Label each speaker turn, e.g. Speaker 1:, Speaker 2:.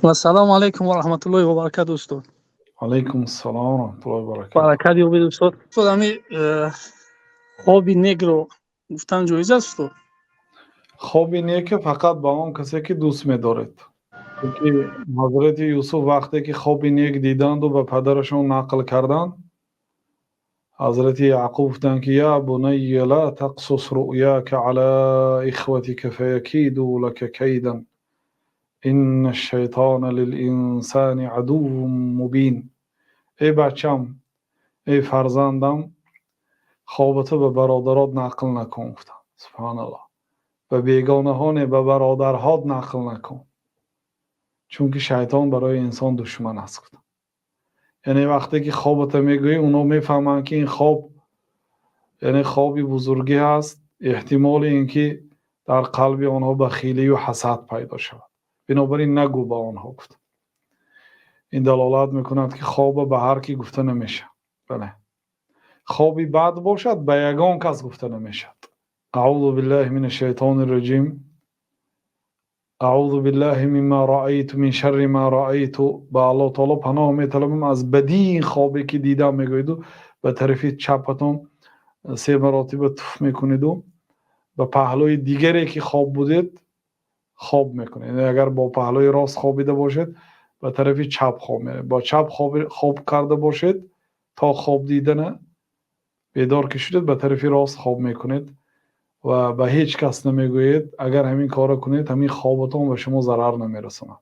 Speaker 1: السلام عليكم ورحمة الله وبركاته أستاذ.
Speaker 2: عليكم السلام ورحمة الله وبركاته.
Speaker 1: برکت یابید استاد. استاد همین خوابی نیک رو گفتن جایز است استاد؟
Speaker 2: خواب اینه که فقط با اون کسی که دوست می‌دارید. که حضرت یوسف وقتی که خواب نیک دیدند و به پدرشون نقل کردند، حضرت یعقوب گفتند که یا بنی لا تقصص رؤیاک علی اخوتک فیکیدوا لک کیدا ان الشیطان للانسان عدو مبین. ای بچم، ای فرزندم، خوابتو به برادرات نقل نکن. گفتند سبحان الله. و بیگانهان به برادرهات نقل نکن، چون که شیطان برای انسان دشمن است. یعنی وقتی که خوابت میگویی اونا میفهمن که این خواب یعنی خوابی بزرگی هست، احتمال اینکه در قلب آنها بخیلی و حسد پیدا شود، بنابراین نگو با آنها. گفت این دلالت میکند که خواب به هر کی گفته نمیشه. بله، خوابی بد باشد به یگان کس گفته نمیشد. اعوذ بالله من الشیطان الرجیم. اعوذ بالله مما رأیت من شر ما رأیت. با الله تعالی پناه میطلبم از بدی این خوابی که دیدم. میگوید و به طرف چپتون 3 مرتبه تف میکنید و به پهلوی دیگری که خواب بودید خواب میکنید. یعنی اگر با پهلوی راست خوابیده باشید به طرف چپ خواب میرید، با چپ خواب کرده باشید تا خواب دیدن بیدار که شدید به طرف راست خواب میکنید و به هیچ کس نمیگویید. اگر همین کار کنید همین خوابتون به شما ضرر نمیرسونه.